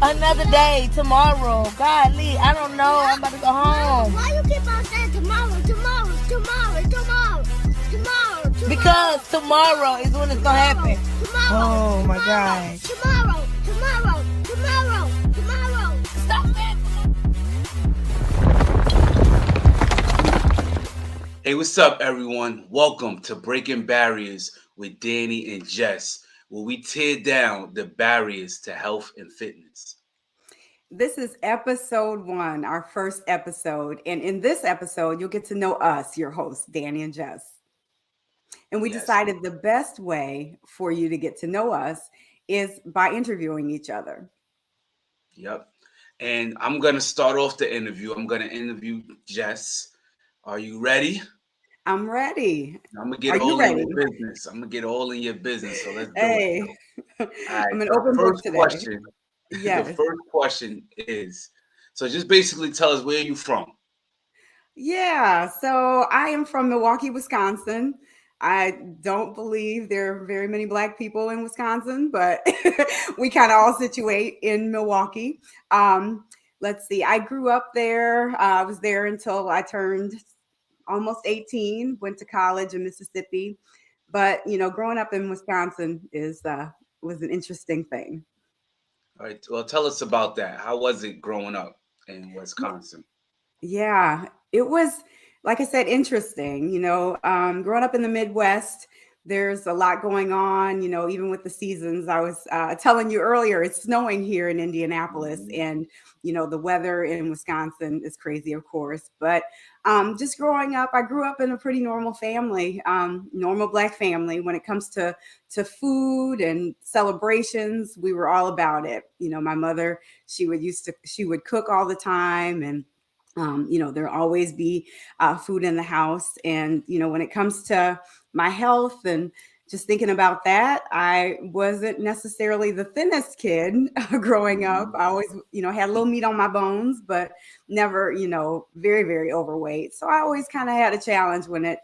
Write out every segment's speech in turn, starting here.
Another day, tomorrow. Golly, I don't know. I'm about to go home. Why you keep on saying tomorrow? Because tomorrow is when it's gonna happen. Oh my gosh. Tomorrow. Stop it. Hey, what's up, everyone? Welcome to Breaking Barriers with Danny and Jess, where we tear down the barriers to health and fitness. This is episode 1, our first episode. And in this episode, you'll get to know us, your hosts, Danny and Jess. And we decided the best way for you to get to know us is by interviewing each other. Yep. And I'm going to start off the interview. I'm going to interview Jess. Are you ready? I'm ready. I'm going to get all in your business. I'm going to get all in your business. So let's do it. All right, I'm an so open book today. The first question is, so just basically tell us where you're from. Yeah, so I am from Milwaukee, Wisconsin. I don't believe there are very many Black people in Wisconsin, but we kind of all situate in Milwaukee. Let's see, I grew up there. I was there until I turned almost 18, went to college in Mississippi. But, you know, growing up in Wisconsin was an interesting thing. All right. Well, tell us about that. How was it growing up in Wisconsin? Yeah, it was, like I said, interesting. You know, growing up in the Midwest, there's a lot going on, you know, even with the seasons. I was telling you earlier, it's snowing here in Indianapolis, and, you know, the weather in Wisconsin is crazy, of course. But just growing up, I grew up in a pretty normal family, normal Black family. When it comes to food and celebrations, we were all about it. You know, my mother, she would cook all the time, and you know, there'll always be food in the house. And, you know, when it comes to my health and just thinking about that, I wasn't necessarily the thinnest kid growing up. I always, you know, had a little meat on my bones, but never, you know, very, very overweight. So I always kind of had a challenge when it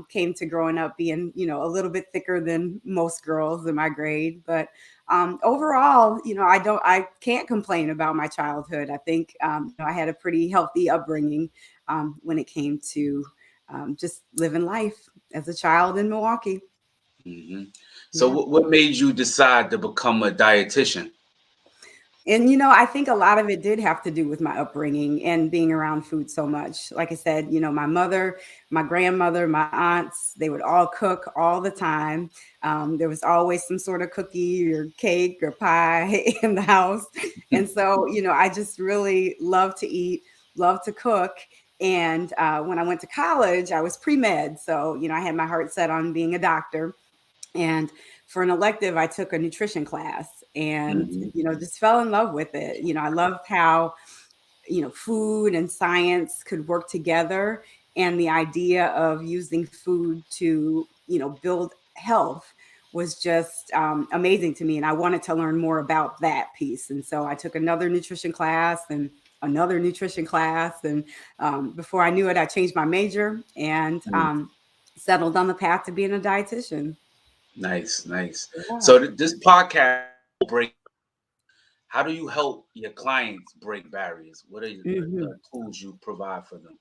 came to growing up being, you know, a little bit thicker than most girls in my grade. But overall, you know, I can't complain about my childhood. I think you know, I had a pretty healthy upbringing when it came to just living life as a child in Milwaukee. Mm-hmm. So what made you decide to become a dietitian? And, you know, I think a lot of it did have to do with my upbringing and being around food so much. Like I said, you know, my mother, my grandmother, my aunts, they would all cook all the time. There was always some sort of cookie or cake or pie in the house. And so, you know, I just really love to eat, love to cook. And when I went to college, I was pre-med. So, you know, I had my heart set on being a doctor. And for an elective, I took a nutrition class and, you know, just fell in love with it. You know, I loved how, you know, food and science could work together, and the idea of using food to, you know, build health was just amazing to me. And I wanted to learn more about that piece. And so I took another nutrition class and another nutrition class. And before I knew it, I changed my major and settled on the path to being a dietitian. Nice. Yeah. So this podcast how do you help your clients break barriers? What are the tools you provide for them?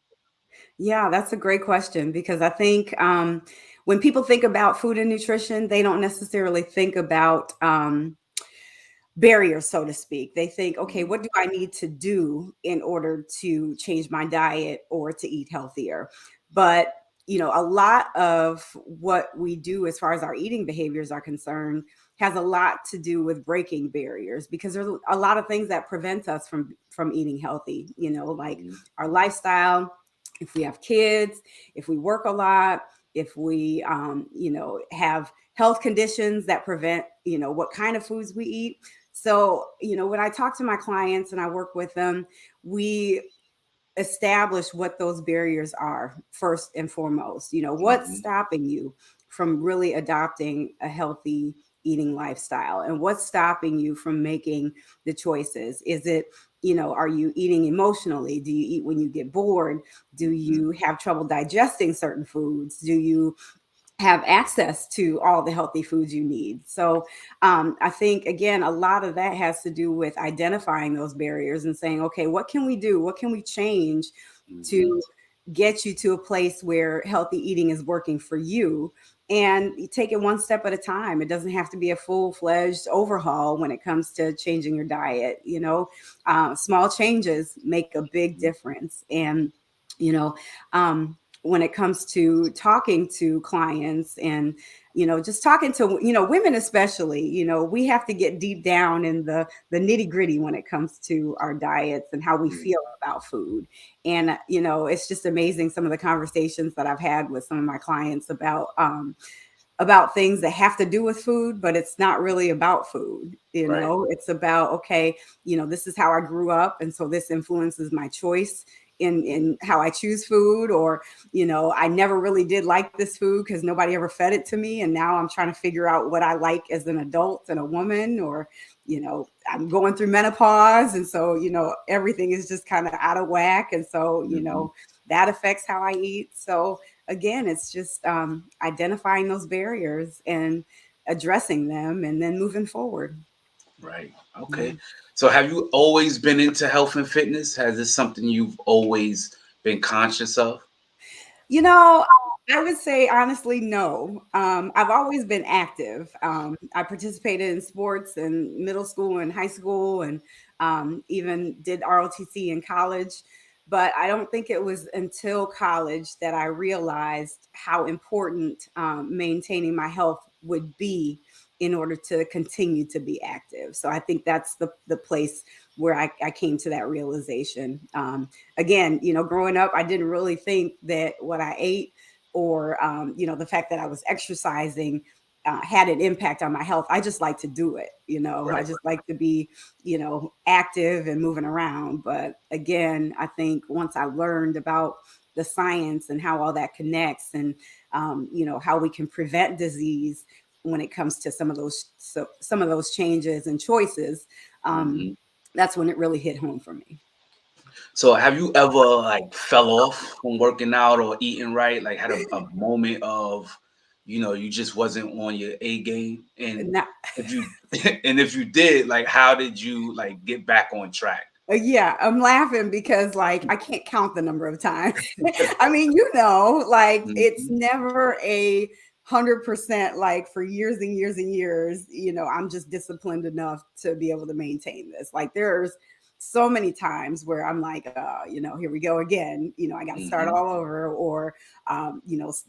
Yeah, that's a great question, because I think when people think about food and nutrition, they don't necessarily think about barriers, so to speak. They think, okay, what do I need to do in order to change my diet or to eat healthier? But you know, a lot of what we do as far as our eating behaviors are concerned has a lot to do with breaking barriers, because there's a lot of things that prevent us from eating healthy, you know, like our lifestyle, if we have kids, if we work a lot, if we, you know, have health conditions that prevent, you know, what kind of foods we eat. So, you know, when I talk to my clients and I work with them, we establish what those barriers are first and foremost. You know, what's stopping you from really adopting a healthy eating lifestyle, and what's stopping you from making the choices? Is it, you know, are you eating emotionally? Do you eat when you get bored? Do you have trouble digesting certain foods? Do you have access to all the healthy foods you need. So I think, again, a lot of that has to do with identifying those barriers and saying, okay, what can we do? What can we change Mm-hmm. to get you to a place where healthy eating is working for you? And you take it one step at a time. It doesn't have to be a full-fledged overhaul when it comes to changing your diet. Small changes make a big difference. And, you know, when it comes to talking to clients and just talking to women especially, we have to get deep down in the nitty gritty when it comes to our diets and how we feel about food. And it's just amazing, some of the conversations that I've had with some of my clients about things that have to do with food, but it's not really about food. Right. It's about, okay, this is how I grew up, and so this influences my choice in how I choose food. Or I never really did like this food because nobody ever fed it to me, and now I'm trying to figure out what I like as an adult and a woman. Or I'm going through menopause, and so everything is just kind of out of whack, and so that affects how I eat. So again, it's just identifying those barriers and addressing them, and then moving forward. Right. Yeah. Okay. So have you always been into health and fitness? Has this something you've always been conscious of? You know, I would say honestly, no. I've always been active. I participated in sports in middle school and high school, and even did ROTC in college. But I don't think it was until college that I realized how important maintaining my health would be in order to continue to be active. So I think that's the place where I came to that realization. Again, growing up, I didn't really think that what I ate or, the fact that I was exercising had an impact on my health. I just like to do it. I Right. just like to be, active and moving around. But again, I think once I learned about the science and how all that connects, and, how we can prevent disease when it comes to some of those changes and choices, um, Hmm. that's when it really hit home for me. So have you ever like fell off from working out or eating right? Like had a moment of, you just wasn't on your A game? And Now, if you and if you did, like how did you like get back on track? yeah, I'm laughing because like I can't count the number of times. I mean, like it's Mhm. never 100%. Like for years and years and years, I'm just disciplined enough to be able to maintain this. Like there's so many times where I'm like, here we go again. I got to start Mhm. all over, or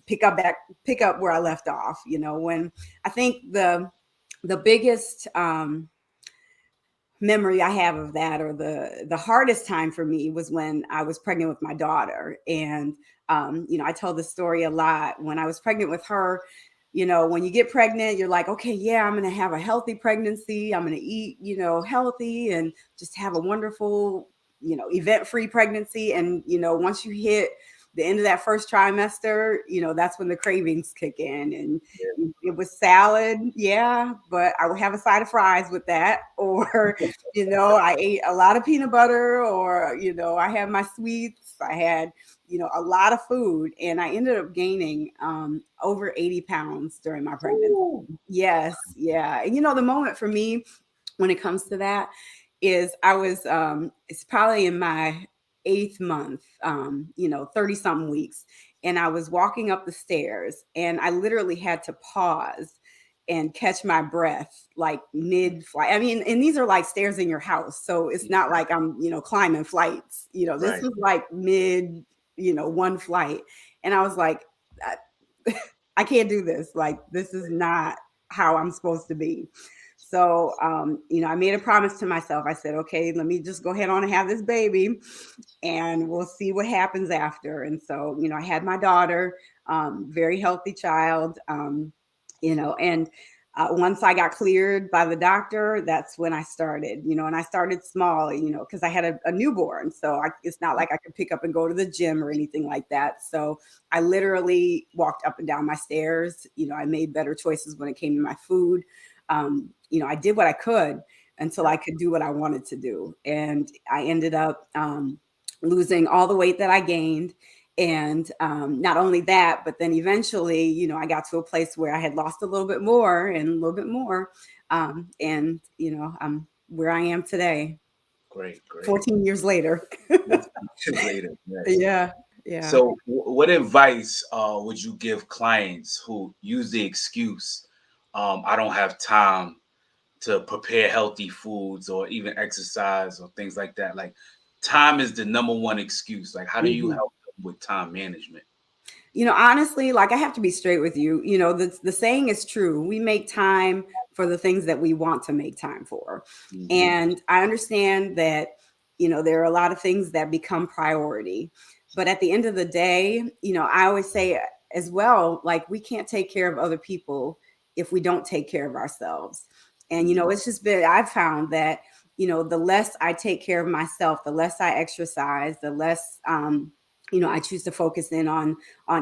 pick up where I left off. When I think the biggest memory I have of that, or the hardest time for me, was when I was pregnant with my daughter. And I tell this story a lot. When I was pregnant with her, when you get pregnant, you're like, okay, yeah, I'm going to have a healthy pregnancy. I'm going to eat, healthy, and just have a wonderful, event-free pregnancy. And, once you hit the end of that first trimester, that's when the cravings kick in. And it was salad, yeah, but I would have a side of fries with that. Or, I ate a lot of peanut butter, or, I had my sweets. I had, a lot of food, and I ended up gaining over 80 pounds during my pregnancy. Ooh. Yes, yeah. And the moment for me when it comes to that is I was it's probably in my eighth month, 30 something weeks. And I was walking up the stairs, and I literally had to pause and catch my breath like mid flight. I mean, and these are like stairs in your house. So it's not like I'm, climbing flights. This Right. was like mid, one flight. And I was like, I can't do this. Like, this is not how I'm supposed to be. So, I made a promise to myself. I said, okay, let me just go ahead on and have this baby, and we'll see what happens after. And so, I had my daughter, very healthy child, and once I got cleared by the doctor, that's when I started, and I started small, because I had a newborn. So it's not like I could pick up and go to the gym or anything like that. So I literally walked up and down my stairs. I made better choices when it came to my food. I did what I could until I could do what I wanted to do. And I ended up losing all the weight that I gained. And not only that, but then eventually, you know, I got to a place where I had lost a little bit more and a little bit more. And, you know, I'm where I am today, Great, great. 14 years later. Later, yes. Yeah. Yeah. So, what advice would you give clients who use the excuse, "I don't have time to prepare healthy foods or even exercise or things like that"? Like, time is the number one excuse. Like, how do you Mhm. help them with time management? You know, honestly, like I have to be straight with you. You know, the saying is true. We make time for the things that we want to make time for. Hmm. And I understand that, you know, there are a lot of things that become priority. But at the end of the day, you know, I always say as well, like we can't take care of other people if we don't take care of ourselves. And, you know, it's just been, I've found that, you know, the less I take care of myself, the less I exercise, the less, you know, I choose to focus in on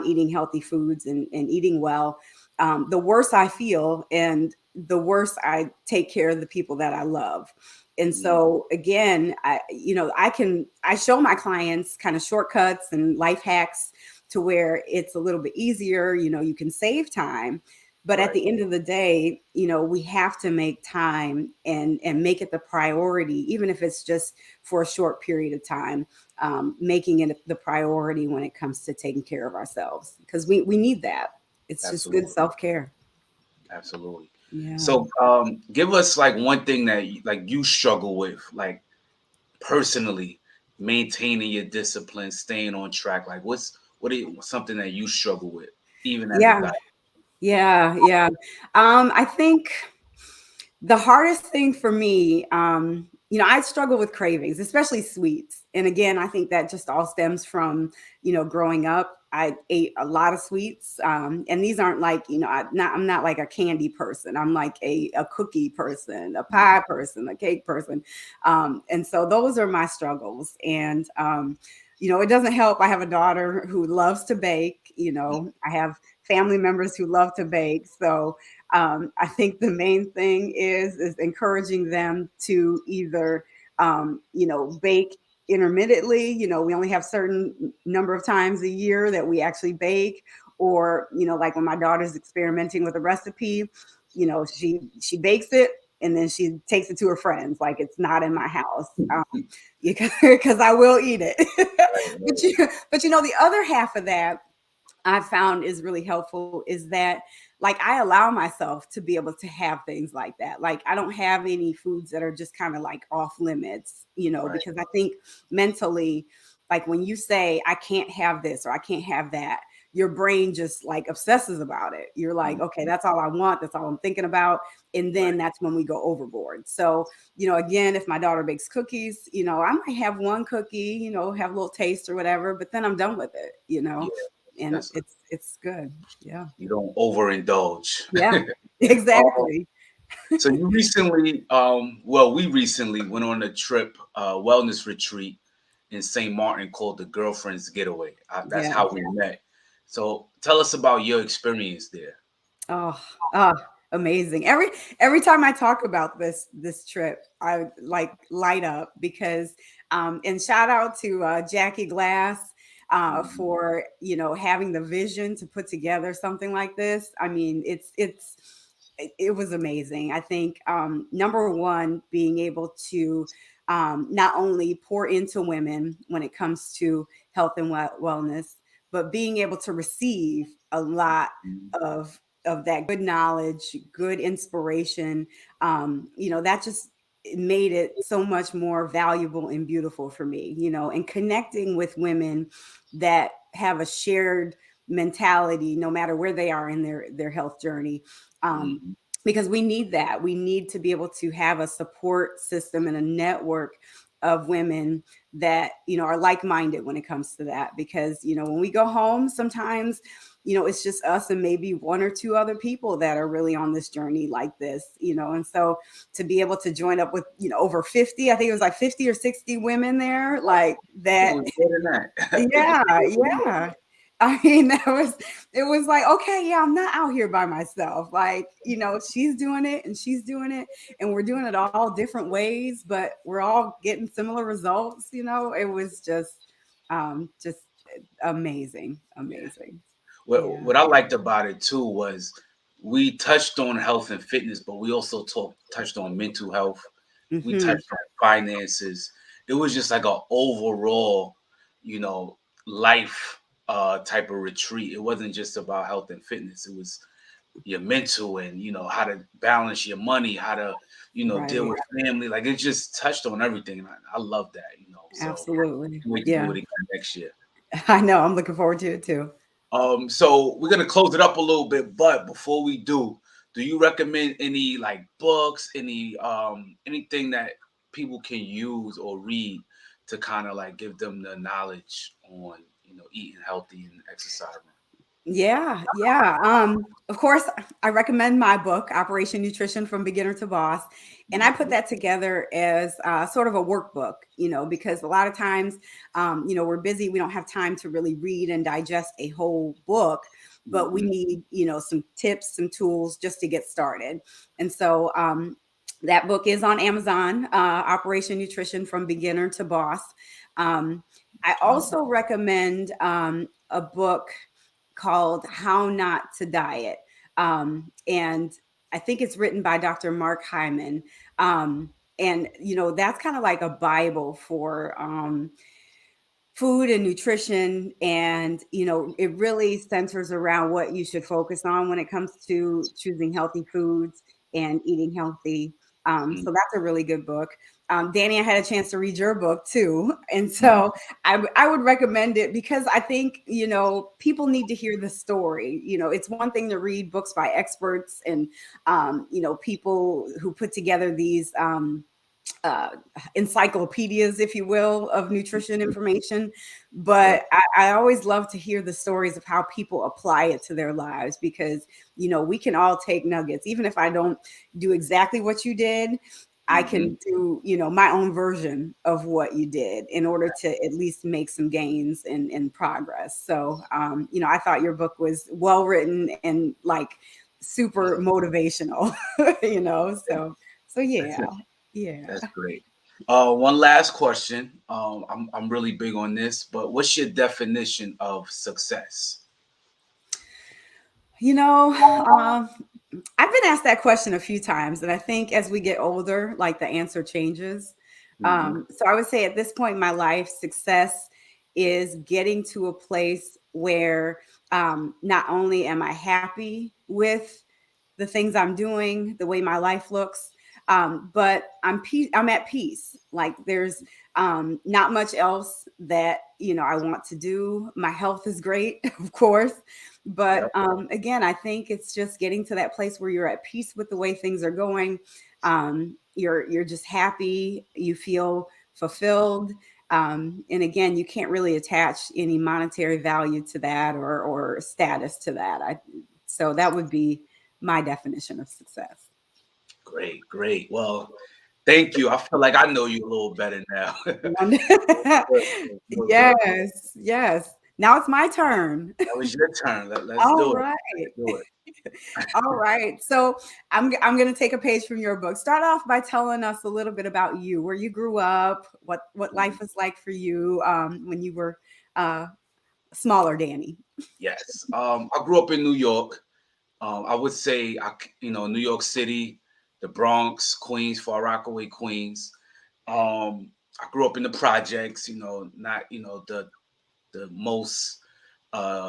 eating healthy foods and eating well, the worse I feel and the worse I take care of the people that I love. And so again, you know, I show my clients kind of shortcuts and life hacks to where it's a little bit easier, you know, you can save time. But at Right. the end of the day, you know, we have to make time and make it the priority, even if it's just for a short period of time, making it the priority when it comes to taking care of ourselves, because we need that. It's just good Absolutely. self-care. Absolutely. Yeah. So, give us like one thing that like you struggle with, like personally, maintaining your discipline, staying on track. Like, what is something that you struggle with, even as a Yeah. diet? Yeah. I think the hardest thing for me, you know, I struggle with cravings, especially sweets. And again, I think that just all stems from, you know, growing up. I ate a lot of sweets, and these aren't like, you know, I'm not like a candy person. I'm like a cookie person, a pie person, a cake person, and so those are my struggles. And you know, it doesn't help. I have a daughter who loves to bake. You know, I have family members who love to bake, so I think the main thing is encouraging them to either, you know, bake intermittently. You know, we only have certain number of times a year that we actually bake, or you know, like when my daughter's experimenting with a recipe, you know, she bakes it and then she takes it to her friends, like it's not in my house, because I will eat it. But you know, the other half of that I found is really helpful is that like I allow myself to be able to have things like that. Like I don't have any foods that are just kind of like off limits, you know, Right. because I think mentally, like when you say I can't have this or I can't have that, your brain just like obsesses about it. You're like, okay, that's all I want, that's all I'm thinking about. And Right. then that's when we go overboard. So, you know, again, if my daughter bakes cookies, you know, I might have one cookie, you know, have a little taste or whatever, but then I'm done with it, you Yeah. know, and That's it's good. Yeah. You don't overindulge. Yeah. um, Exactly. so you recently, well, we recently went on a trip, wellness retreat in St. Martin called the Girlfriend's Getaway. That's Yeah. how we met. So tell us about your experience there. Oh, oh, amazing. Every time I talk about this trip, I like light up because and shout out to Jackie Glass Mhm. for, you know, having the vision to put together something like this. I mean, it was amazing. I think number one, being able to not only pour into women when it comes to health and wellness, but being able to receive a lot of that good knowledge, good inspiration. You know, that just made it so much more valuable and beautiful for me, you know, and connecting with women that have a shared mentality no matter where they are in their health journey. Mhm. Because we need that. We need to be able to have a support system and a network of women that, you know, are like-minded when it comes to that. Because, you know, when we go home, sometimes, you know, it's just us and maybe one or two other people that are really on this journey like this, you know. And so to be able to join up with, you know, over 50, I think it was like 50 or 60 women there, like It that. was more than that. I think Yeah, it was more than yeah. I mean, it was like, okay, yeah, I'm not out here by myself. Like, you know, she's doing it and she's doing it, and we're doing it all different ways, but we're all getting similar results, you know. It was just amazing. What I liked about it too was we touched on health and fitness, but we also touched on mental health. We touched on finances. It was just like an overall, life type of retreat. It wasn't just about health and fitness. It was your mental and how to balance your money, how to deal with family. Like it just touched on everything. And I love that. So Absolutely. we can do it again next year. I know. I'm looking forward to it too. So we're gonna close it up a little bit, but before we do you recommend any like books, anything that people can use or read to kind of like give them the knowledge on eating healthy and exercising? Yeah. Of course, I recommend my book, Operation Nutrition from Beginner to Boss. And I put that together as sort of a workbook, because a lot of times, we're busy. We don't have time to really read and digest a whole book, but we need, some tips, some tools just to get started. And so that book is on Amazon, Operation Nutrition from Beginner to Boss. I also recommend a book called How Not to Diet. And I think it's written by Dr. Mark Hyman. And, that's kind of like a Bible for food and nutrition. And, it really centers around what you should focus on when it comes to choosing healthy foods and eating healthy. So that's a really good book. Danny, I had a chance to read your book too. And so I would recommend it because I think, people need to hear the story. It's one thing to read books by experts and, people who put together these encyclopedias, if you will, of nutrition information. But I always love to hear the stories of how people apply it to their lives because, we can all take nuggets. Even if I don't do exactly what you did, I can do, my own version of what you did in order to at least make some gains and progress. So, I thought your book was well written and like super motivational, so yeah. Yeah. That's great. One last question. I'm really big on this, but what's your definition of success? I've been asked that question a few times, and I think as we get older, like the answer changes. So I would say at this point in my life, success is getting to a place where not only am I happy with the things I'm doing, the way my life looks, but I'm at peace. Like there's not much else that, I want to do. My health is great, of course. But again, I think it's just getting to that place where you're at peace with the way things are going. You're just happy. You feel fulfilled. And again, you can't really attach any monetary value to that or status to that. So that would be my definition of success. Great. Well, thank you. I feel like I know you a little better now. Yes. Now it's my turn. That was your turn. Let's All do right. it. Do it. All right. So I'm going to take a page from your book. Start off by telling us a little bit about you, where you grew up, what life was like for you when you were smaller, Danny. Yes. I grew up in New York. I would say, New York City, the Bronx, Queens, Far Rockaway, Queens. I grew up in the projects, not, the most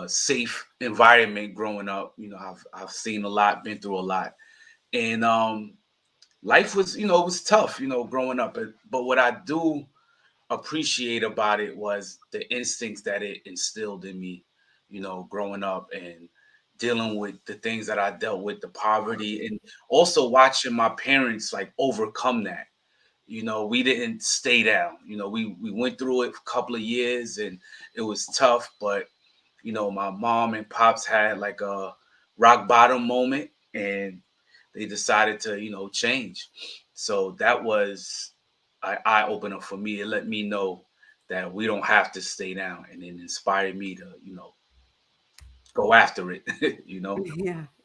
safe environment growing up. I've seen a lot, been through a lot. And life was, it was tough, growing up. But what I do appreciate about it was the instincts that it instilled in me, growing up and dealing with the things that I dealt with, the poverty, and also watching my parents like overcome that. We didn't stay down. We went through it for a couple of years and it was tough, but my mom and pops had like a rock bottom moment and they decided to, change. So that was an eye opener for me. It let me know that we don't have to stay down, and it inspired me to, go after it,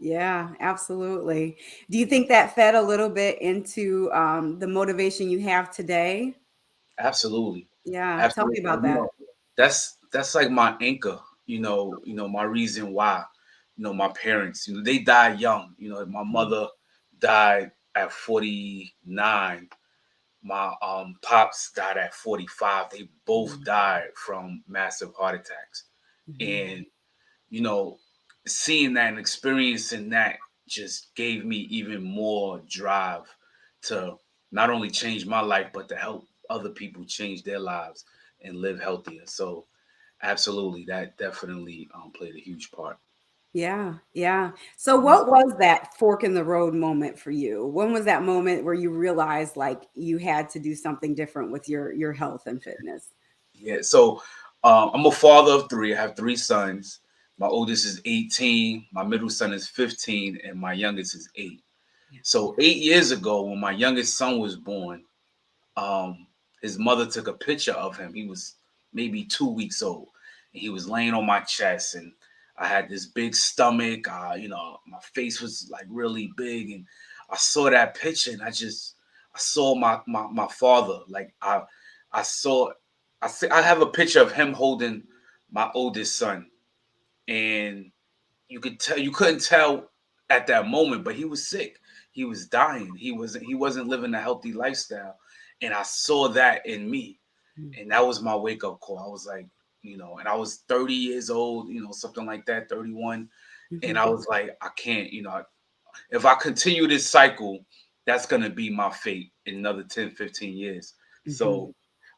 Yeah, absolutely. Do you think that fed a little bit into the motivation you have today? Absolutely. Yeah, tell me Absolutely. about that. That's that's like my anchor, my reason why, my parents, they died young. My mother died at 49. My pops died at 45. They both died from massive heart attacks. Mhm. And, you know, seeing that and experiencing that just gave me even more drive to not only change my life, but to help other people change their lives and live healthier. So absolutely, that definitely played a huge part. Yeah, yeah. So what was that fork in the road moment for you? When was that moment where you realized like you had to do something different with your health and fitness? Yeah. So I'm a father of three. I have three sons. My oldest is 18, my middle son is 15, and my youngest is 8. Yeah. So 8 years ago, when my youngest son was born, um, his mother took a picture of him. He was maybe 2 weeks old, and he was laying on my chest, and I had this big stomach. My face was like really big, and I saw that picture, and I saw my father. Like I saw, I have a picture of him holding my oldest son, and you couldn't tell at that moment, but he was sick. He was dying. He wasn't living a healthy lifestyle. And I saw that in me. And that was my wake up call. I was like, and I was 30 years old, something like that, 31. And Mhm. I was like, I can't, if I continue this cycle, that's gonna be my fate in another 10, 15 years. Mhm. So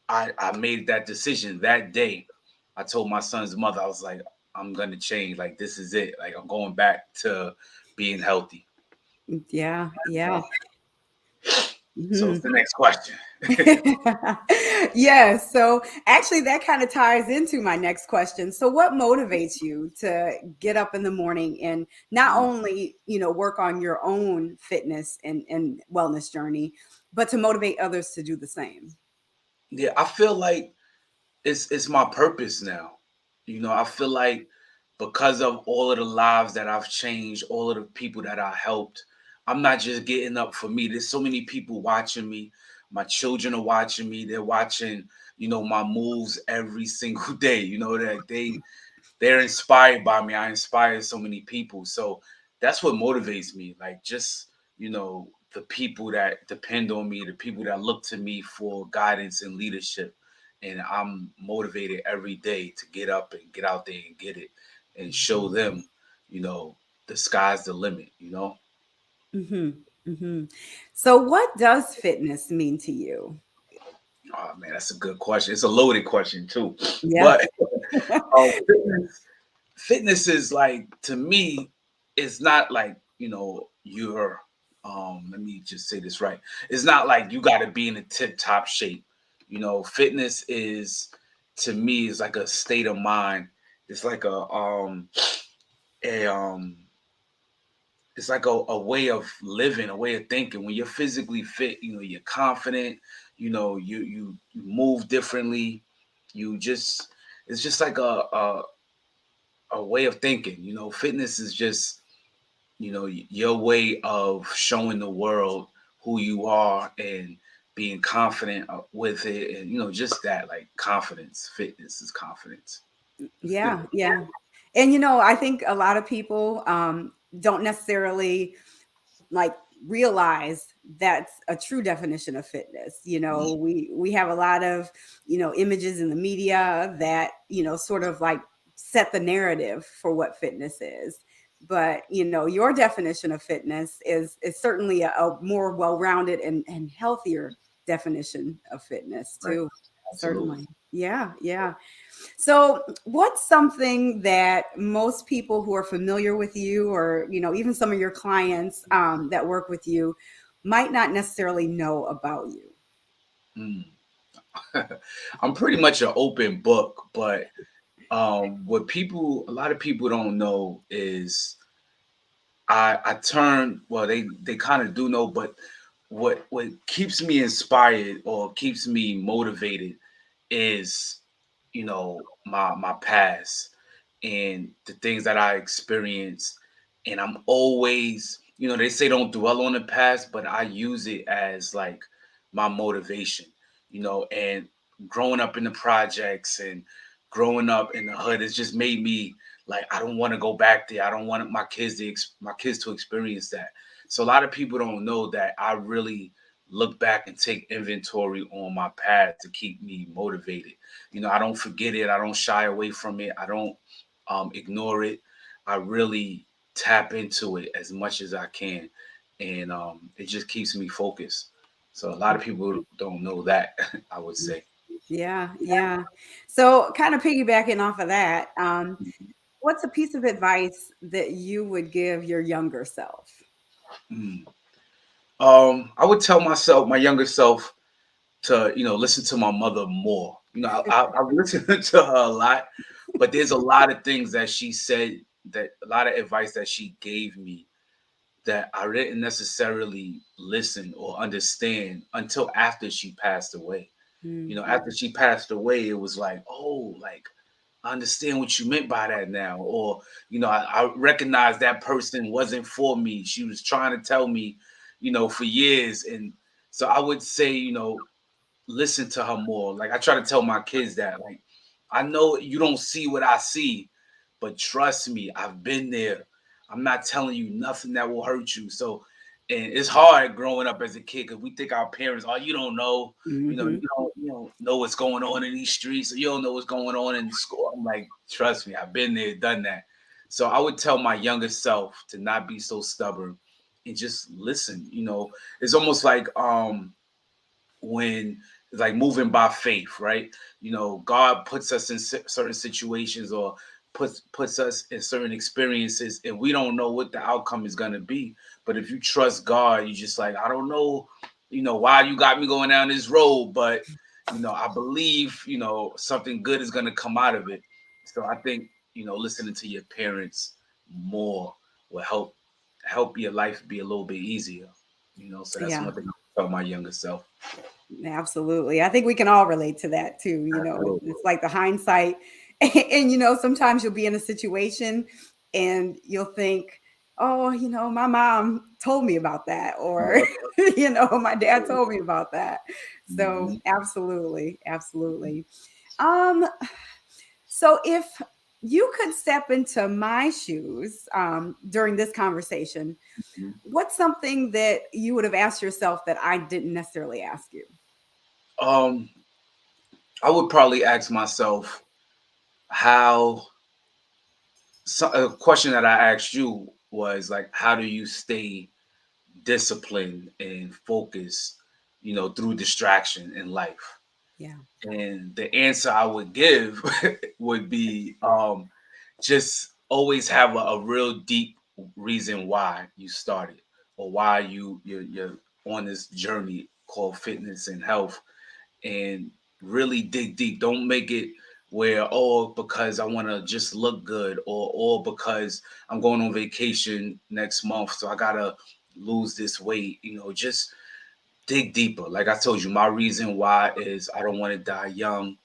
I made that decision that day. I told my son's mother, I was like, I'm gonna change. Like this is it. Like I'm going back to being healthy. Yeah, yeah. So it's Mhm. the next question. Yeah, so actually that kind of ties into my next question. So what motivates you to get up in the morning and not only, work on your own fitness and wellness journey, but to motivate others to do the same? Yeah, I feel like it's my purpose now. I feel like because of all of the lives that I've changed, all of the people that I helped, I'm not just getting up for me. There's so many people watching me. My children are watching me. They're watching, my moves every single day. That they're inspired by me. I inspire so many people. So that's what motivates me. Like just, the people that depend on me, the people that look to me for guidance and leadership. And I'm motivated every day to get up and get out there and get it and show them, you know, the sky's the limit. Hmm. Hmm. So what does fitness mean to you? Oh man, that's a good question. It's a loaded question too. Yeah. But fitness is like to me, it's not like you're let me just say this right. It's not like you got to be in a tip top shape. Fitness is to me is like a state of mind. It's like a it's like a way of living, a way of thinking. When you're physically fit, you're confident. You move differently. You just it's just like a way of thinking. Fitness is just your way of showing the world who you are and being confident with it, and just that like confidence. Fitness is confidence. Yeah, yeah. And I think a lot of people don't necessarily like realize that's a true definition of fitness. We have a lot of, images in the media that, sort of like set the narrative for what fitness is. But, your definition of fitness is certainly a more well-rounded and healthier definition of fitness Right. too. Absolutely. Certainly. Yeah, yeah. So, what's something that most people who are familiar with you, or even some of your clients that work with you, might not necessarily know about you? Mm. I'm pretty much an open book, but what a lot of people don't know is I turn well they kind of do know, but what keeps me inspired or keeps me motivated is my past and the things that I experienced. And I'm always, they say don't dwell on the past, but I use it as like my motivation. And growing up in the projects and growing up in the hood, it's just made me like, I don't want to go back there. I don't want my kids to experience that. So a lot of people don't know that I really look back and take inventory on my past to keep me motivated. I don't forget it. I don't shy away from it. I don't ignore it. I really tap into it as much as I can, and it just keeps me focused. So a lot of people don't know that. I would say. Yeah, yeah. So kind of piggybacking off of that, what's a piece of advice that you would give your younger self? Mm. I would tell my younger self, to listen to my mother more. I've listened to her a lot, but there's a lot of things that she said, that a lot of advice that she gave me, that I didn't necessarily listen or understand until after she passed away. After she passed away, it was like, oh, like, I understand what you meant by that now. Or, I recognize that person wasn't for me. She was trying to tell me, for years. And so I would say, listen to her more. Like, I try to tell my kids that, like, I know you don't see what I see, but trust me, I've been there. I'm not telling you nothing that will hurt you. So, and it's hard growing up as a kid, because we think our parents, oh, you don't know, Mm-hmm. you don't know what's going on in these streets, or you don't know what's going on in school. I'm like, trust me, I've been there, done that. So I would tell my younger self to not be so stubborn and just listen. It's almost like when it's like moving by faith, right? God puts us in certain situations, or puts us in certain experiences, and we don't know what the outcome is going to be. But if you trust God, you just like, I don't know, why you got me going down this road, but I believe, something good is going to come out of it. So I think, listening to your parents more will help your life be a little bit easier. So that's Yeah. one thing I tell my younger self. Absolutely. I think we can all relate to that too. Absolutely. It's like the hindsight. And, sometimes you'll be in a situation and you'll think, oh, my mom told me about that. Or, Yep. my dad told me about that. So Mhm. absolutely. Absolutely. Um, so if you could step into my shoes during this conversation, Mhm. what's something that you would have asked yourself that I didn't necessarily ask you? Um, I would probably ask myself how. A question that I asked you was like, how do you stay disciplined and focused, through distraction in life? Yeah. And the answer I would give would be, just always have a real deep reason why you started, or why you're on this journey called fitness and health, and really dig deep. Don't make it where, oh, because I want to just look good, or because I'm going on vacation next month, so I gotta lose this weight. Just dig deeper. Like I told you, my reason why is I don't want to die young.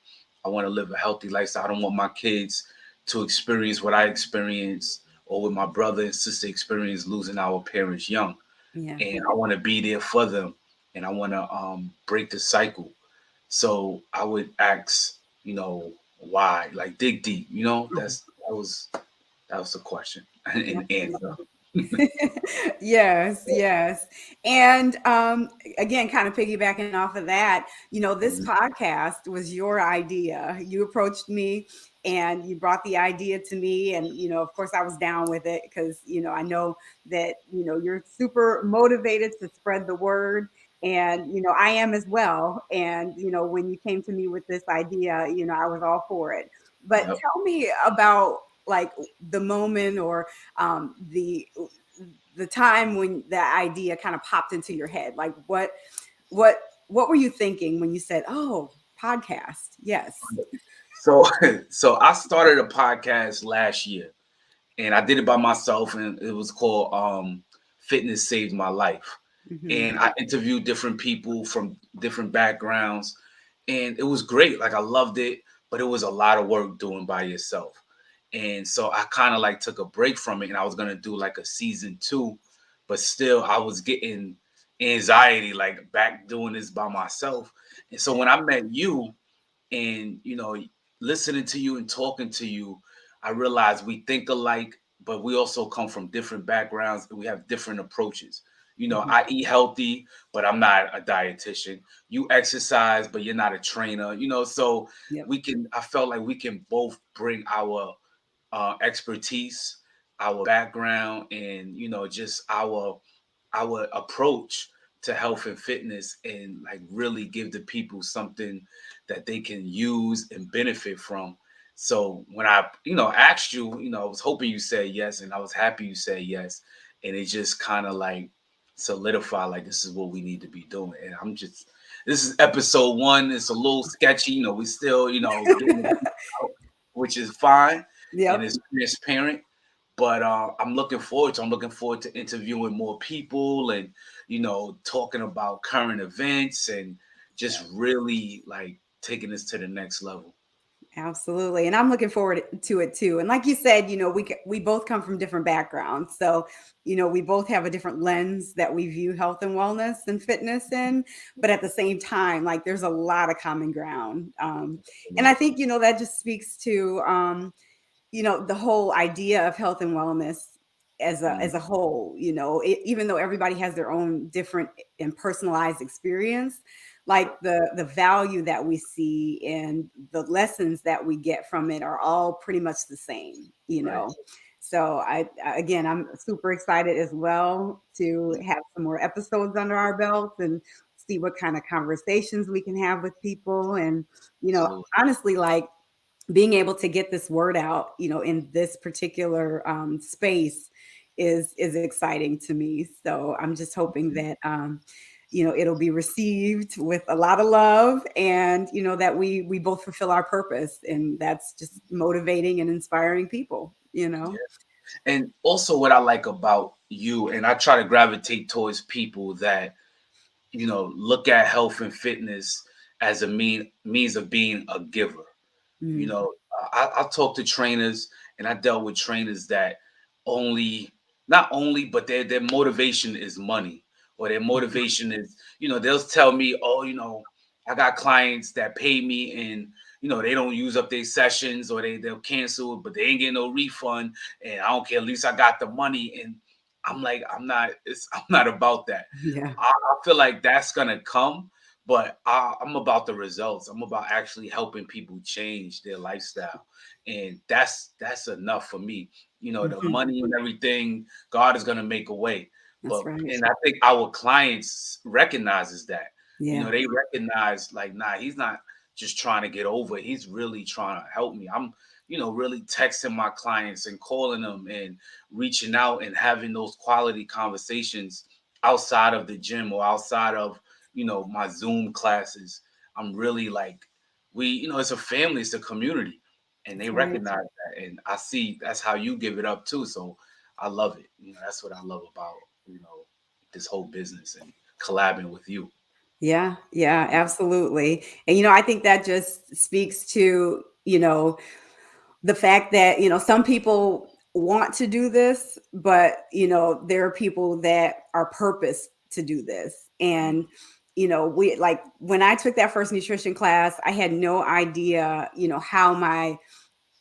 I want to live a healthy lifestyle. I don't want my kids to experience what I experienced, or what my brother and sister experienced, losing our parents young. Yeah. And I want to be there for them, and I want to break the cycle. So I would ask, why? Like, dig deep. That was the question and answer. Yes, yes. And again, kind of piggybacking off of that, this Mhm. podcast was your idea. You approached me and you brought the idea to me. And, of course, I was down with it because, I know that, you're super motivated to spread the word. And, I am as well. And, when you came to me with this idea, I was all for it. But Yep. tell me about like the moment or the time when that idea kind of popped into your head. Like what what were you thinking when you said, oh, podcast? Yes. So so I started a podcast last year, and I did it by myself, and it was called Fitness Saved My Life. Hmm. And I interviewed different people from different backgrounds, and it was great. Like, I loved it, but it was a lot of work doing by yourself. And so I kind of like took a break from it, and I was gonna do like a season two, but still I was getting anxiety, like, back doing this by myself. And so when I met you, and listening to you and talking to you, I realize we think alike, but we also come from different backgrounds and we have different approaches. You know, Mhm. I eat healthy, but I'm not a dietitian. You exercise, but you're not a trainer. You know, so Yep. I felt like we can both bring our expertise, our background, and just our approach to health and fitness, and like really give the people something that they can use and benefit from. So when I asked you, I was hoping you said yes, and I was happy you said yes, and it just kind of like solidified like this is what we need to be doing. And this is episode 1. It's a little sketchy, we still getting it out, which is fine, and Yep. it's transparent. But I'm looking forward to. I'm looking forward to interviewing more people and talking about current events and just really like taking this to the next level. Absolutely. And I'm looking forward to it too. And like you said, we both come from different backgrounds. So, we both have a different lens that we view health and wellness and fitness in, but at the same time, like there's a lot of common ground. And I think, that just speaks to, the whole idea of health and wellness as a whole, even though everybody has their own different and personalized experience, like the value that we see and the lessons that we get from it are all pretty much the same, Right. So again, I'm super excited as well to have some more episodes under our belts and see what kind of conversations we can have with people. And, Absolutely. honestly, like being able to get this word out, in this particular space is exciting to me. So I'm just hoping that it'll be received with a lot of love, and that we both fulfill our purpose, and that's just motivating and inspiring people. Yeah. And also what I like about you, and I try to gravitate towards people that look at health and fitness as a means of being a giver. You Mm. know, I talk to trainers, and I dealt with trainers that not only, but their motivation is money, or their motivation is, they'll tell me, oh, I got clients that pay me, and they don't use up their sessions, or they'll cancel, but they ain't getting no refund, and I don't care. At least I got the money, and I'm like, I'm not about that. Yeah. I feel like that's gonna come, but I'm about the results. I'm about actually helping people change their lifestyle, and that's enough for me. The Mhm. money and everything, God is gonna make a way. That's But right. and I think our clients recognizes that. Yeah. They recognize like, nah, he's not just trying to get over it. He's really trying to help me. I'm, really texting my clients and calling them and reaching out and having those quality conversations outside of the gym or outside of my Zoom classes. I'm really like, it's a family, it's a community, and they That's right. recognize that. And I see that's how you give it up too. So I love it. That's what I love about this whole business and collabing with you. Yeah, yeah, absolutely. And I think that just speaks to, the fact that, some people want to do this, but, there are people that are purposed to do this. And, we like when I took that first nutrition class, I had no idea, how my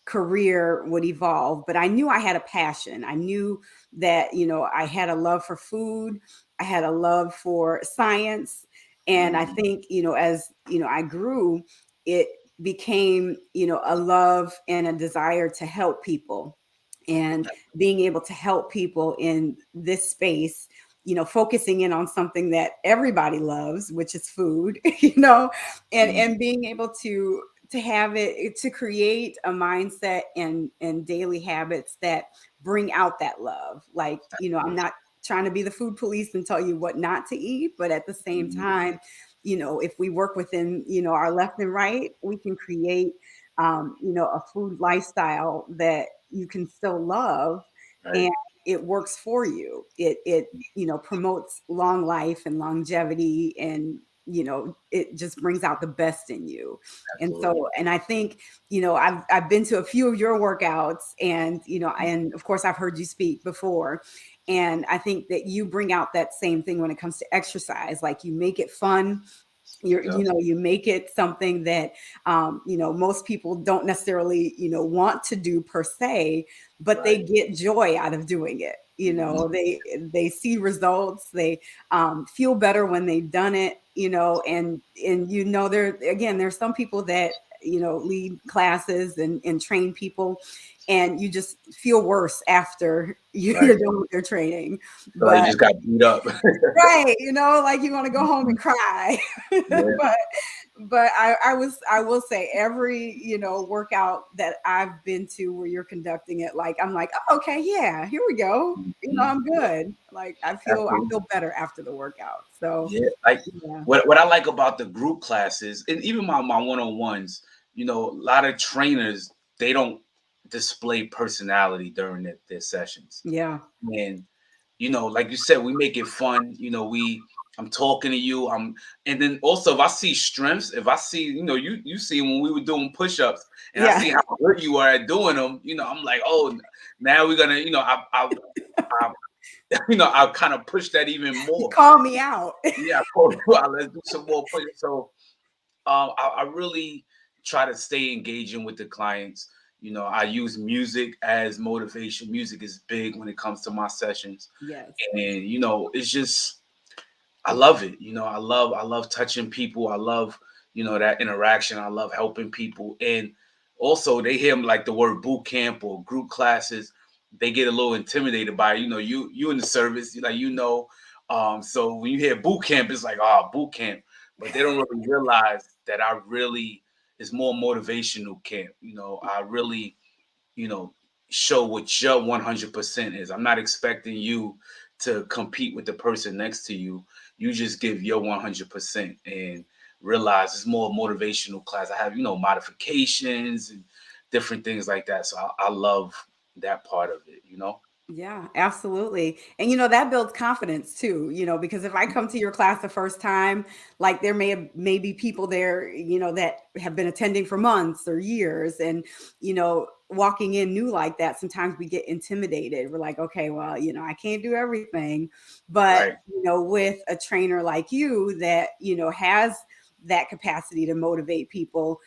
career would evolve, but I knew I had a passion. I knew that, I had a love for food, I had a love for science. And I Mhm. think, as, I grew, it became, a love and a desire to help people, and being able to help people in this space, focusing in on something that everybody loves, which is food, and being able to have it, to create a mindset and daily habits that bring out that love. Like, I'm not trying to be the food police and tell you what not to eat, but at the same Mhm. time, if we work within, our left and right, we can create, a food lifestyle that you can still love, Right. and it works for you. It promotes long life and longevity, and it just brings out the best in you. And Absolutely. so, and I think, I've been to a few of your workouts, and and of course I've heard you speak before, and I think that you bring out that same thing when it comes to exercise. Like, you make it fun, Yeah. You make it something that, most people don't necessarily, want to do per se, but they Right. get joy out of doing it. Mhm. They see results, they feel better when they've done it, and there again, there's some people that, lead classes and train people, and you just feel worse after you're Right. done with their training. So they But just got beat up. right, like you want to go home and cry. Yeah. But I will say every, workout that I've been to where you're conducting it, like I'm like, oh, okay, yeah, here we go. Mhm. I'm good. Like I Absolutely. feel better after the workout. So Yeah, like yeah. what I like about the group classes and even my one-on-ones, a lot of trainers, they don't display personality during their sessions. Yeah. And like you said, we make it fun. I'm talking to you. And then also if I see strengths, if I see, you see when we were doing push-ups and I Yeah. see how good you are at doing them, I'm like, oh, now we're gonna, I I'll kind of push that even You more. call me out. Yeah, cool. Let's do some more push. So I really try to stay engaging with the clients. I use music as motivation. Music is big when it comes to my sessions. Yes. And it's just I love it. I love touching people. I love, that interaction. I love helping people. And also they hear like the word boot camp or group classes, they get a little intimidated by it. You in the service, so when you hear boot camp, it's like, oh, boot camp. But they don't really realize that it's more motivational camp. I really, you know, show what your 100% is. I'm not expecting you to compete with the person next to you. You just give your 100% and realize it's more motivational class. I have, modifications and different things like that. So I love that part of it. Yeah, absolutely. And that builds confidence too, because if I come to your class the first time, like there may be people there, that have been attending for months or years, and walking in new like that, sometimes we get intimidated. We're like, okay, well, I can't do everything. But, Right. with a trainer like you that, has that capacity to motivate people,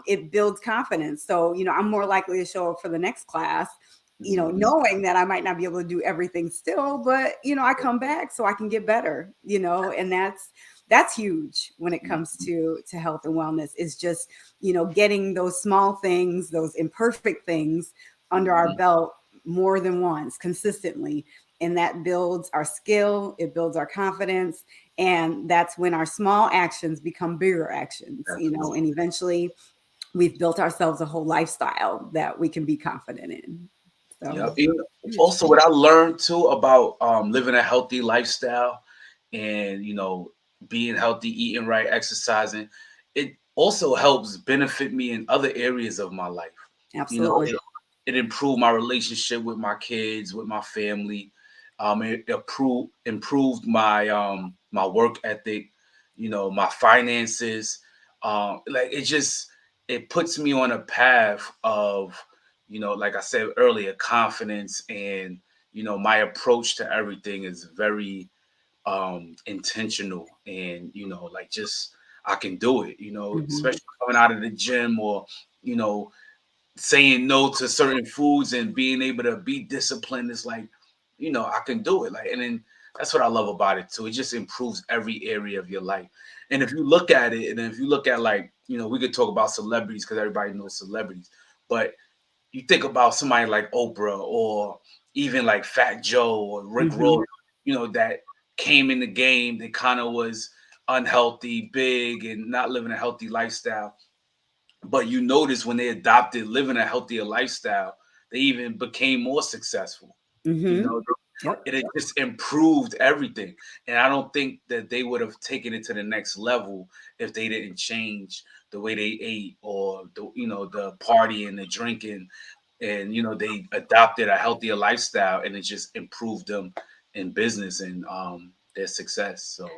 it builds confidence. So, I'm more likely to show up for the next class, Mhm. knowing that I might not be able to do everything still, but I come back so I can get better, and that's huge when it comes to health and wellness, is just, getting those small things, those imperfect things under our Mhm. belt more than once consistently. And that builds our skill, it builds our confidence. And that's when our small actions become bigger actions, Absolutely. and eventually we've built ourselves a whole lifestyle that we can be confident in. Yeah. So huge. Also, what I learned too about living a healthy lifestyle and being healthy, eating right, exercising, it also helps benefit me in other areas of my life. Absolutely. It improved my relationship with my kids, with my family. It improved my work ethic, my finances. Like it puts me on a path of, like I said earlier, confidence, and my approach to everything is very intentional, and like just I can do it, Mhm. especially coming out of the gym, or you know saying no to certain foods and being able to be disciplined is like, I can do it. Like, and then that's what I love about it too. It just improves every area of your life. And if you look at it, and if you look at, like, we could talk about celebrities because everybody knows celebrities, but you think about somebody like Oprah, or even like Fat Joe or Rick Mhm. Ross, that came in the game that kind of was unhealthy, big, and not living a healthy lifestyle. But you notice when they adopted living a healthier lifestyle, they even became more successful. You Mhm. know, Yep. it just improved everything. And I don't think that they would have taken it to the next level if they didn't change the way they ate, or the partying, the drinking, and they adopted a healthier lifestyle, and it just improved them in business and their success. So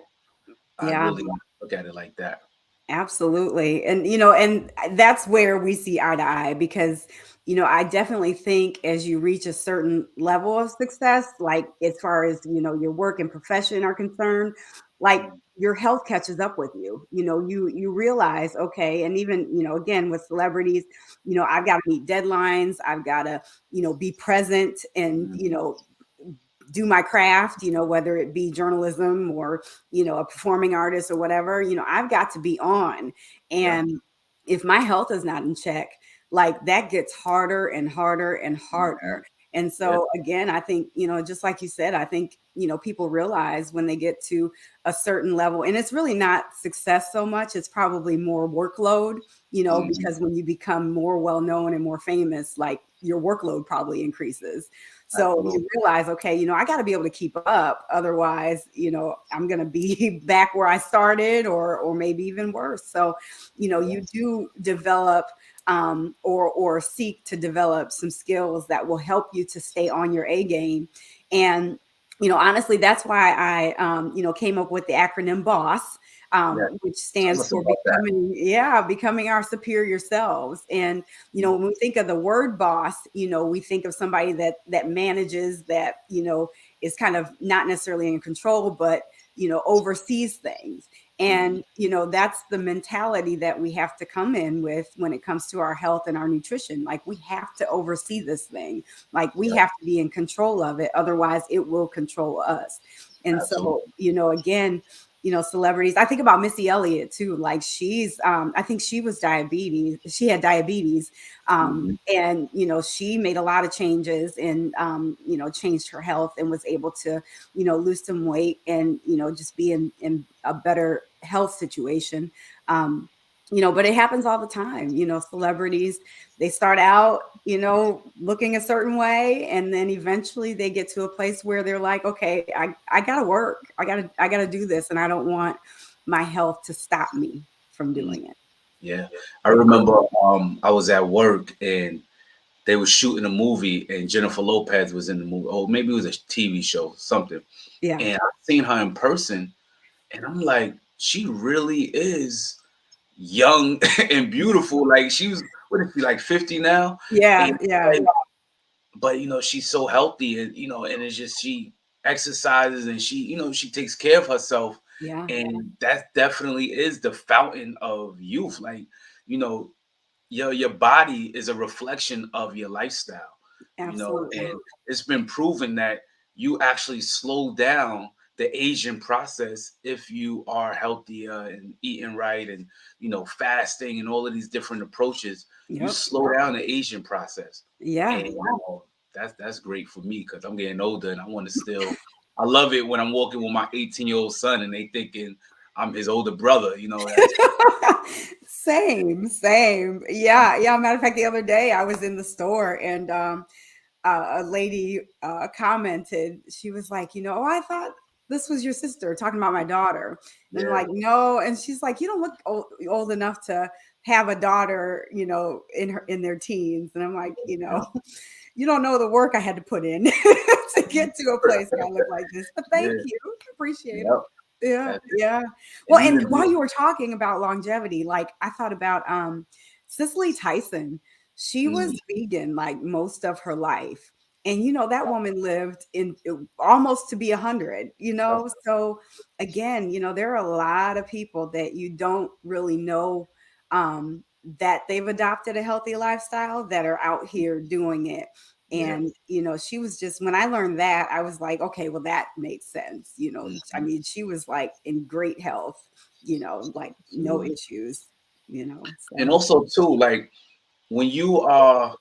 I Yeah. really look at it like that. Absolutely. And and that's where we see eye to eye, because I definitely think as you reach a certain level of success, like as far as your work and profession are concerned, like your health catches up with you. You realize, okay, and even, again, with celebrities, I've got to meet deadlines. I've got to, be present and, do my craft, whether it be journalism or, a performing artist or whatever, I've got to be on. And if my health is not in check, like that gets harder and harder and harder. And so again, I think, just like you said, I think, people realize when they get to a certain level, and it's really not success so much, it's probably more workload, because when you become more well-known and more famous, like your workload probably increases. So you realize, okay, I got to be able to keep up. Otherwise, I'm going to be back where I started or maybe even worse. So, you do develop or seek to develop some skills that will help you to stay on your A game. And, honestly, that's why I, came up with the acronym BOSS, which stands for becoming our superior selves. And, when we think of the word boss, we think of somebody that manages, that, is kind of not necessarily in control, but, oversees things. And, that's the mentality that we have to come in with when it comes to our health and our nutrition. Like we have to oversee this thing. Like we have to be in control of it. Otherwise it will control us. And so, again, celebrities, I think about Missy Elliott too. Like she's, I think she had diabetes. And, she made a lot of changes and, changed her health and was able to, lose some weight and, just be in a better health situation. But it happens all the time. Celebrities, they start out, looking a certain way, and then eventually they get to a place where they're like, okay, I gotta work. I gotta do this, and I don't want my health to stop me from doing it. Yeah. I remember I was at work and they were shooting a movie and Jennifer Lopez was in the movie. Oh, maybe it was a TV show, something. Yeah. And I've seen her in person and I'm like, she really is young and beautiful. Like she was, what is she, like 50 now? Yeah. And, Yeah. but she's so healthy and and it's just she exercises and she takes care of herself. Yeah. And that definitely is the fountain of youth. Like, your body is a reflection of your lifestyle. Absolutely. And it's been proven that you actually slow down the aging process if you are healthier and eating right and fasting and all of these different approaches. You slow down the aging process. Yeah. And that's great for me because I'm getting older and I want to still. I love it when I'm walking with my 18-year-old son and they thinking I'm his older brother. Same. Yeah. Matter of fact, the other day I was in the store and a lady commented. She was like, oh, I thought this was your sister, talking about my daughter. And I'm like, no. And she's like, you don't look old enough to have a daughter, in their teens. And I'm like, you don't know the work I had to put in to get to a place where I look like this. But thank you. Appreciate it. Yeah. Well, and while you were talking about longevity, like I thought about Cicely Tyson. She was vegan like most of her life. And that woman lived in almost to be 100, So again, there are a lot of people that you don't really know that they've adopted a healthy lifestyle that are out here doing it. And, she was just, when I learned that, I was like, okay, well, that makes sense. I mean, she was like in great health, like no issues, So. And also too, like when you are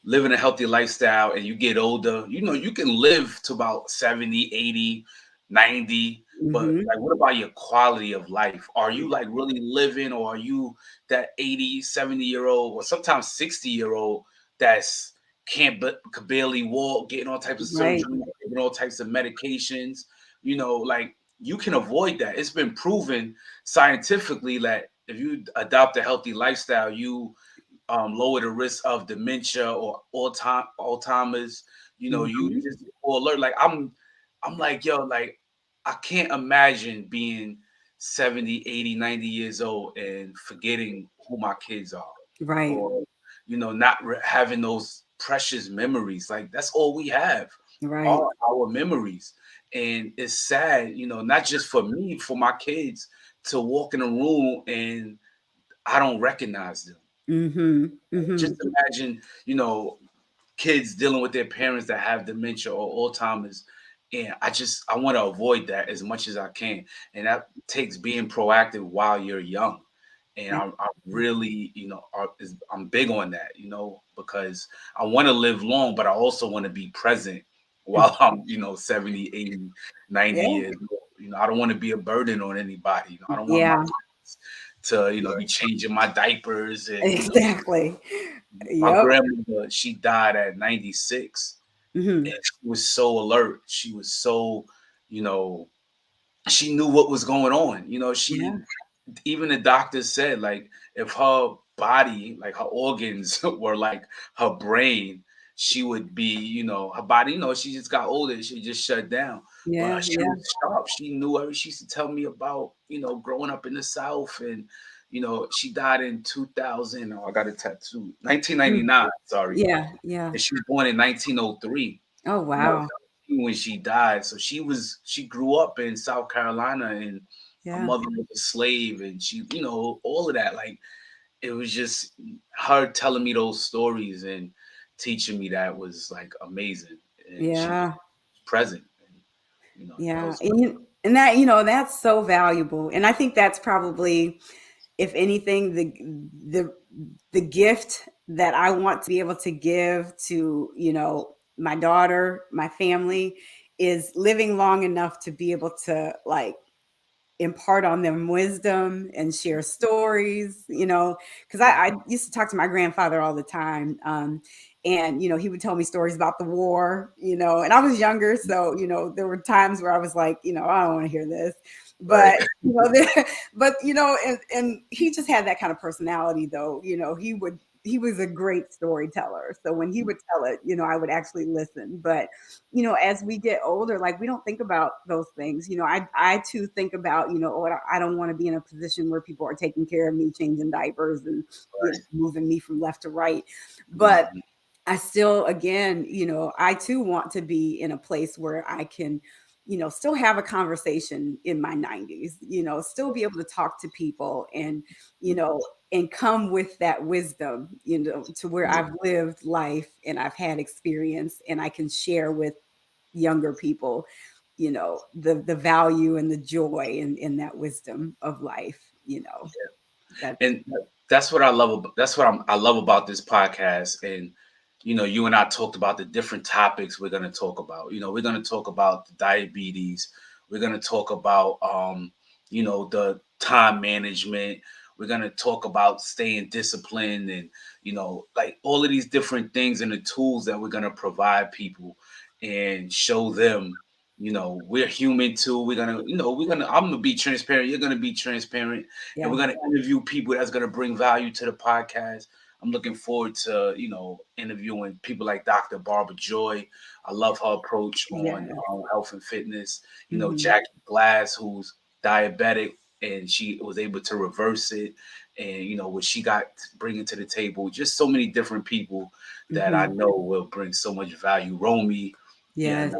living a healthy lifestyle and you get older, you can live to about 70, 80, 90. But like, what about your quality of life? Are you like really living, or are you that 80, 70-year-old or sometimes 60-year-old that's could barely walk, getting all types of surgery, getting all types of medications? Like you can avoid that. It's been proven scientifically that if you adopt a healthy lifestyle, you lower the risk of dementia or Alzheimer's. You just alert. Like I'm like, yo, like I can't imagine being 70, 80, 90 years old and forgetting who my kids are. Right. Or, not having those precious memories. Like that's all we have. Right. Are our memories. And it's sad, not just for me, for my kids to walk in a room and I don't recognize them. Just imagine, kids dealing with their parents that have dementia or Alzheimer's. And I want to avoid that as much as I can. And that takes being proactive while you're young. And I really, I'm big on that, because I want to live long, but I also want to be present while I'm, 70, 80, 90 Yeah. years old. I don't want to be a burden on anybody. I don't want my Yeah. kids to, be changing my diapers. And Exactly. my Yep. grandmother, she died at 96. And she was so alert. She was so, she knew what was going on. Yeah. Even the doctor said, like, if her body, like her organs were like her brain, she would be, her body, she just got older. She just shut down. Yeah. But she was sharp. She knew everything. She used to tell me about, growing up in the South. And, she died in 2000. Oh, I got a tattoo. 1999, sorry. Yeah. Yeah. And she was born in 1903. Oh, wow. When she died. So she grew up in South Carolina, and her mother was a slave, and she, all of that. Like, it was just her telling me those stories and teaching me that was like amazing. And she was present. And, Yeah. And that, that's so valuable. And I think that's probably, if anything, the gift that I want to be able to give to, my daughter, my family, is living long enough to be able to like impart on them wisdom and share stories, because I used to talk to my grandfather all the time. And, he would tell me stories about the war, and I was younger. So, there were times where I was like, I don't want to hear this. But, and he just had that kind of personality, though. He was a great storyteller. So when he would tell it, I would actually listen. But, as we get older, like, we don't think about those things. I too think about, I don't want to be in a position where people are taking care of me, changing diapers and moving me from left to right. But I still, again, I too want to be in a place where I can, still have a conversation in my 90s, still be able to talk to people and, and come with that wisdom, to where I've lived life and I've had experience and I can share with younger people, the value and the joy in that wisdom of life, And that's what I love. That's what I love about this podcast. And, you and I talked about the different topics we're going to talk about. We're going to talk about the diabetes. We're going to talk about, the time management. We're going to talk about staying disciplined and, like all of these different things and the tools that we're going to provide people and show them, we're human too. I'm going to be transparent. You're going to be transparent. Yeah. And we're going to interview people that's going to bring value to the podcast. I'm looking forward to, interviewing people like Dr. Barbara Joy. I love her approach on health and fitness. Jackie Glass, who's diabetic, and she was able to reverse it. And, what she got bringing to the table, just so many different people that I know will bring so much value. Romy. Yeah.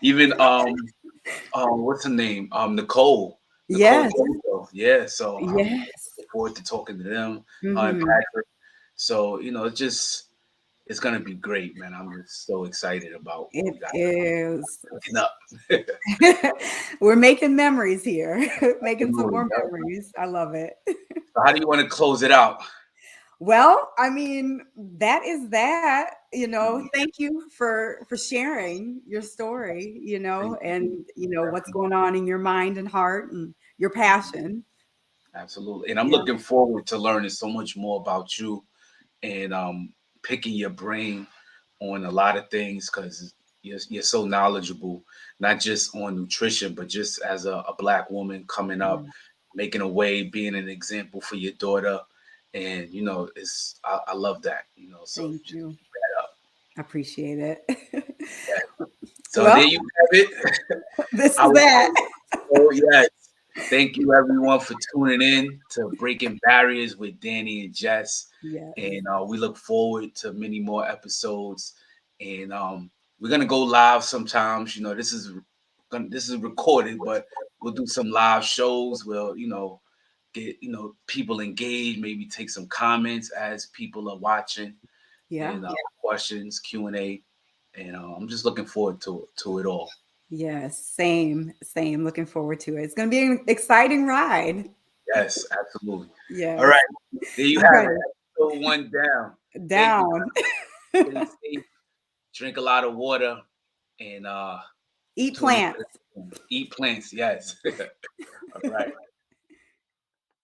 Even, what's her name? Nicole. Yes. Yeah. So yes. look forward to talking to them. And Patrick. So, it's going to be great, man. I'm just so excited about what it is. Up. We're making memories here, making some more memories. I love it. So how do you want to close it out? Well, I mean, that is that, thank you for sharing your story, and, what's going on in your mind and heart and your passion. Absolutely. And I'm looking forward to learning so much more about you and picking your brain on a lot of things, because you're so knowledgeable, not just on nutrition, but just as a Black woman coming up, making a way, being an example for your daughter. And, I love that, so thank you. I appreciate it. So there you have it. This is that. Oh, yes. Thank you, everyone, for tuning in to Breaking Barriers with Danny and Jess. Yes. And we look forward to many more episodes. And we're gonna go live sometimes. You know, this is recorded, but we'll do some live shows. We'll, get people engaged. Maybe take some comments as people are watching, and questions, Q&A, and I'm just looking forward to it all. Yes, same. Looking forward to it. It's going to be an exciting ride. Yes, absolutely. Yeah. All right, there you have it. Episode 1 down. Down. Stay safe, drink a lot of water, and eat plants. Eat plants, yes. All right.